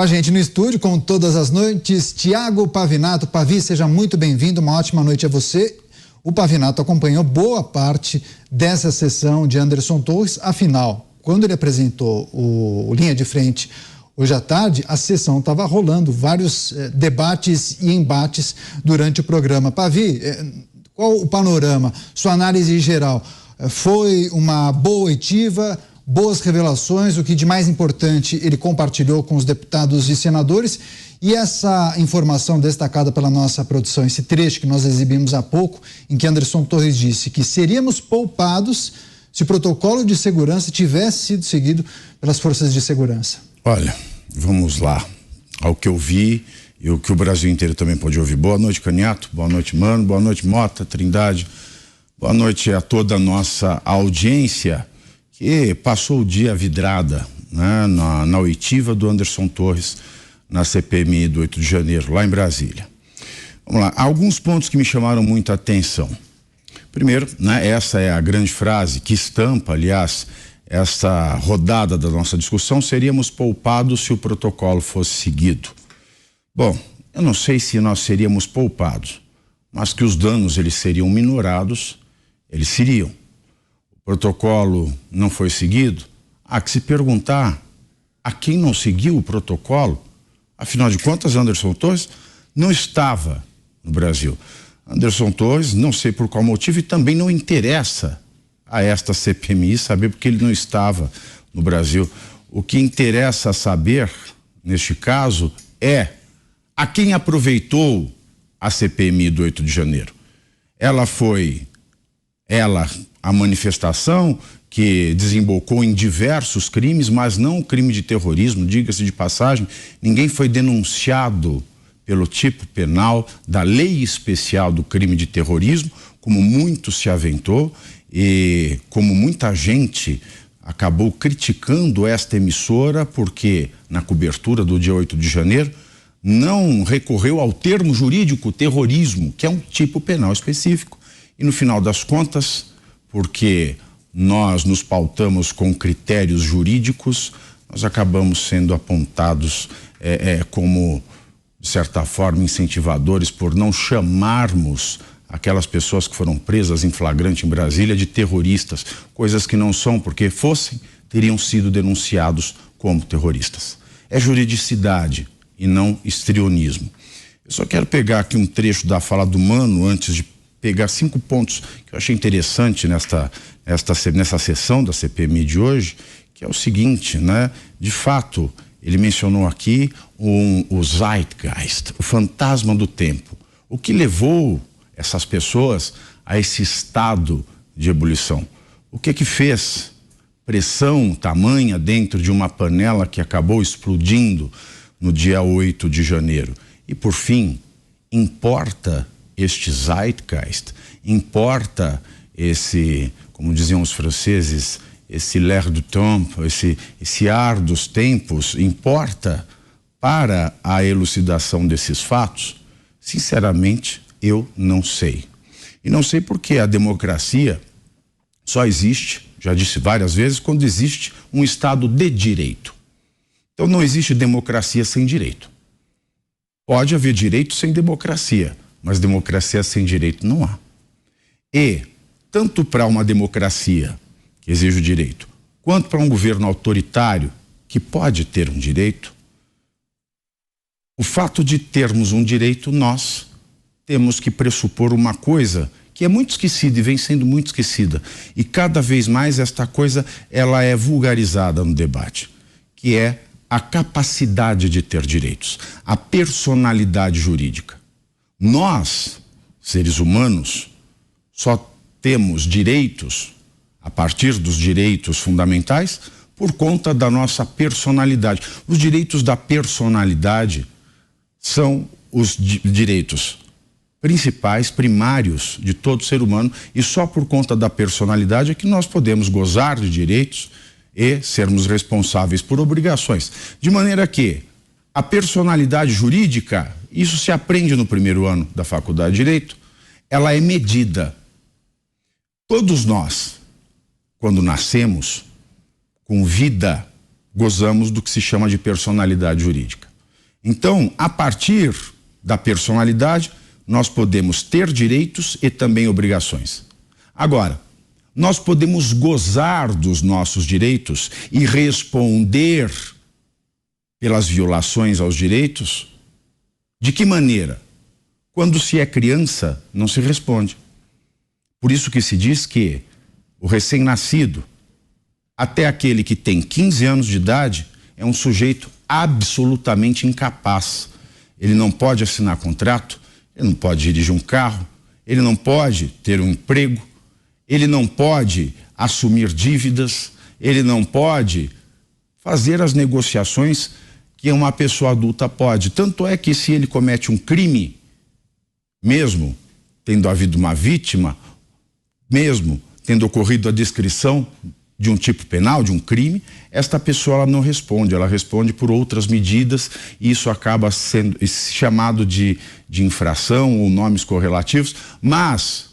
Com a gente no estúdio, como todas as noites, Tiago Pavinato. Pavi, seja muito bem-vindo, uma ótima noite a você. O Pavinato acompanhou boa parte dessa sessão de Anderson Torres, afinal, quando ele apresentou o Linha de Frente hoje à tarde, a sessão estava rolando, vários debates e embates durante o programa. Pavi, qual o panorama, sua análise geral? Foi uma boa oitiva, boas revelações, o que de mais importante ele compartilhou com os deputados e senadores, e essa informação destacada pela nossa produção, esse trecho que nós exibimos há pouco, em que Anderson Torres disse que seríamos poupados se o protocolo de segurança tivesse sido seguido pelas forças de segurança. Olha, vamos lá ao que eu vi e o que o Brasil inteiro também pode ouvir. Boa noite, Caniato, boa noite, Mano, boa noite, Mota, Trindade, boa noite a toda a nossa audiência que passou o dia vidrada, né, na oitiva do Anderson Torres na CPMI do 8 de janeiro, lá em Brasília. Vamos lá, há alguns pontos que me chamaram muita atenção. Primeiro, né, essa é a grande frase que estampa, aliás, essa rodada da nossa discussão: seríamos poupados se o protocolo fosse seguido. Bom, eu não sei se nós seríamos poupados, mas que os danos eles seriam minorados, eles seriam. O protocolo não foi seguido, há que se perguntar a quem não seguiu o protocolo. Afinal de contas, Anderson Torres não estava no Brasil. Anderson Torres, não sei por qual motivo, e também não interessa a esta CPMI saber porque ele não estava no Brasil. O que interessa saber, neste caso, é a quem aproveitou a CPMI do 8 de janeiro. A manifestação que desembocou em diversos crimes, mas não o crime de terrorismo, diga-se de passagem, ninguém foi denunciado pelo tipo penal da lei especial do crime de terrorismo, como muito se aventou e como muita gente acabou criticando esta emissora porque na cobertura do dia 8 de janeiro não recorreu ao termo jurídico terrorismo, que é um tipo penal específico. E no final das contas, porque nós nos pautamos com critérios jurídicos, nós acabamos sendo apontados como, de certa forma, incentivadores por não chamarmos aquelas pessoas que foram presas em flagrante em Brasília de terroristas, coisas que não são, porque fossem, teriam sido denunciados como terroristas. É juridicidade e não histrionismo. Eu só quero pegar aqui um trecho da fala do Mano antes de pegar 5 pontos que eu achei interessante nessa sessão da CPMI de hoje, que é o seguinte, né? De fato, ele mencionou aqui o Zeitgeist, o fantasma do tempo. O que levou essas pessoas a esse estado de ebulição? O que fez pressão tamanha dentro de uma panela que acabou explodindo no dia 8 de janeiro? E por fim, importa este Zeitgeist, importa esse, como diziam os franceses, esse l'air du temps, esse ar dos tempos, importa para a elucidação desses fatos? Sinceramente, eu não sei. E não sei porque a democracia só existe, já disse várias vezes, quando existe um Estado de direito. Então não existe democracia sem direito. Pode haver direito sem democracia, mas democracia sem direito não há. E, tanto para uma democracia que exige o direito, quanto para um governo autoritário que pode ter um direito, o fato de termos um direito, nós temos que pressupor uma coisa que é muito esquecida e vem sendo muito esquecida. E cada vez mais esta coisa ela é vulgarizada no debate, que é a capacidade de ter direitos, a personalidade jurídica. Nós, seres humanos, só temos direitos a partir dos direitos fundamentais por conta da nossa personalidade. Os direitos da personalidade são os direitos principais, primários de todo ser humano, e só por conta da personalidade é que nós podemos gozar de direitos e sermos responsáveis por obrigações. De maneira que a personalidade jurídica, isso se aprende no primeiro ano da Faculdade de Direito, ela é medida. Todos nós, quando nascemos, com vida, gozamos do que se chama de personalidade jurídica. Então, a partir da personalidade, nós podemos ter direitos e também obrigações. Agora, nós podemos gozar dos nossos direitos e responder pelas violações aos direitos? De que maneira? Quando se é criança, não se responde. Por isso que se diz que o recém-nascido, até aquele que tem 15 anos de idade, é um sujeito absolutamente incapaz. Ele não pode assinar contrato, ele não pode dirigir um carro, ele não pode ter um emprego, ele não pode assumir dívidas, ele não pode fazer as negociações que uma pessoa adulta pode. Tanto é que se ele comete um crime, mesmo tendo havido uma vítima, mesmo tendo ocorrido a descrição de um tipo penal, de um crime, esta pessoa ela não responde, ela responde por outras medidas e isso acaba sendo chamado de infração ou nomes correlativos, mas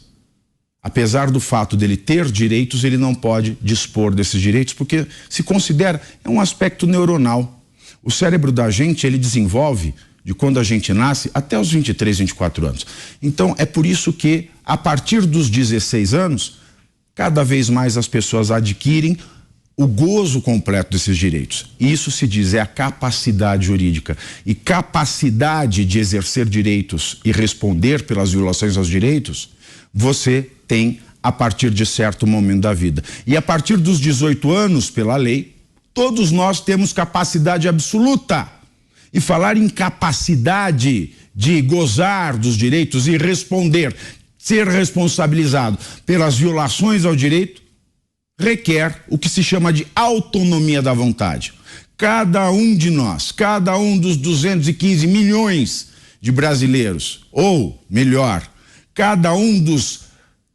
apesar do fato dele ter direitos, ele não pode dispor desses direitos porque se considera, é um aspecto neuronal. O cérebro da gente, ele desenvolve de quando a gente nasce até os 23, 24 anos. Então, é por isso que, a partir dos 16 anos, cada vez mais as pessoas adquirem o gozo completo desses direitos. Isso se diz, é a capacidade jurídica. E capacidade de exercer direitos e responder pelas violações aos direitos, você tem a partir de certo momento da vida. E a partir dos 18 anos, pela lei, todos nós temos capacidade absoluta. E falar em capacidade de gozar dos direitos e responder, ser responsabilizado pelas violações ao direito, requer o que se chama de autonomia da vontade. Cada um de nós, cada um dos 215 milhões de brasileiros, ou melhor, cada um dos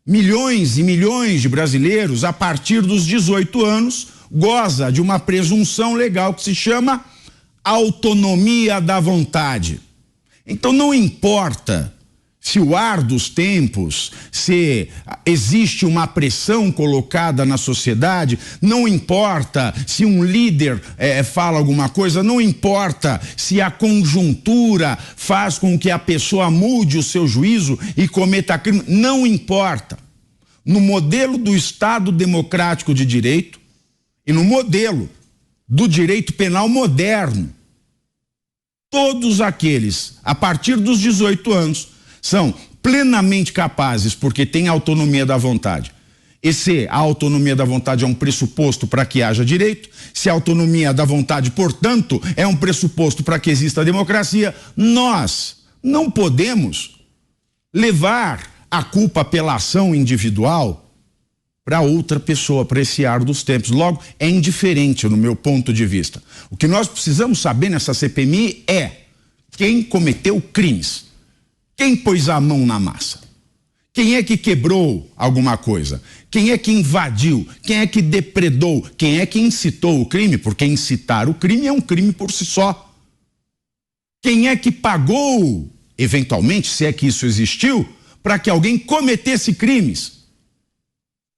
milhões e milhões de brasileiros, a partir dos 18 anos, goza de uma presunção legal que se chama autonomia da vontade. Então não importa se o ar dos tempos, se existe uma pressão colocada na sociedade, não importa se um líder fala alguma coisa, não importa se a conjuntura faz com que a pessoa mude o seu juízo e cometa crime, não importa. No modelo do Estado democrático de direito e no modelo do direito penal moderno, todos aqueles, a partir dos 18 anos, são plenamente capazes, porque têm autonomia da vontade. E se a autonomia da vontade é um pressuposto para que haja direito, se a autonomia da vontade, portanto, é um pressuposto para que exista a democracia, nós não podemos levar a culpa pela ação individual para outra pessoa, para esse ar dos tempos. Logo, é indiferente no meu ponto de vista. O que nós precisamos saber nessa CPMI é quem cometeu crimes, quem pôs a mão na massa, quem é que quebrou alguma coisa, quem é que invadiu, quem é que depredou, quem é que incitou o crime, porque incitar o crime é um crime por si só. Quem é que pagou, eventualmente, se é que isso existiu, para que alguém cometesse crimes.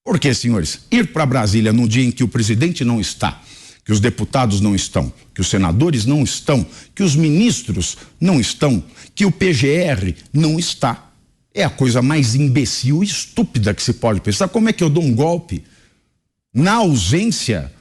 Porque, senhores, ir para Brasília num dia em que o presidente não está, que os deputados não estão, que os senadores não estão, que os ministros não estão, que o PGR não está, é a coisa mais imbecil e estúpida que se pode pensar. Como é que eu dou um golpe na ausência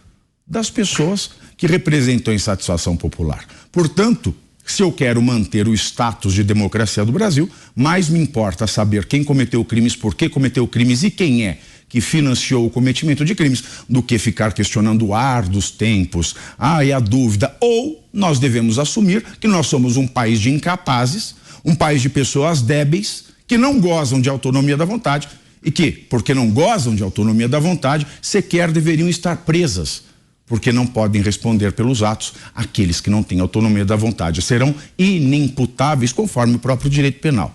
das pessoas que representam a insatisfação popular? Portanto, se eu quero manter o status de democracia do Brasil, mais me importa saber quem cometeu crimes, por que cometeu crimes e quem é que financiou o cometimento de crimes, do que ficar questionando o ar dos tempos, e a dúvida. Ou nós devemos assumir que nós somos um país de incapazes, um país de pessoas débeis, que não gozam de autonomia da vontade e que, porque não gozam de autonomia da vontade, sequer deveriam estar presas, porque não podem responder pelos atos. Aqueles que não têm autonomia da vontade serão inimputáveis conforme o próprio direito penal.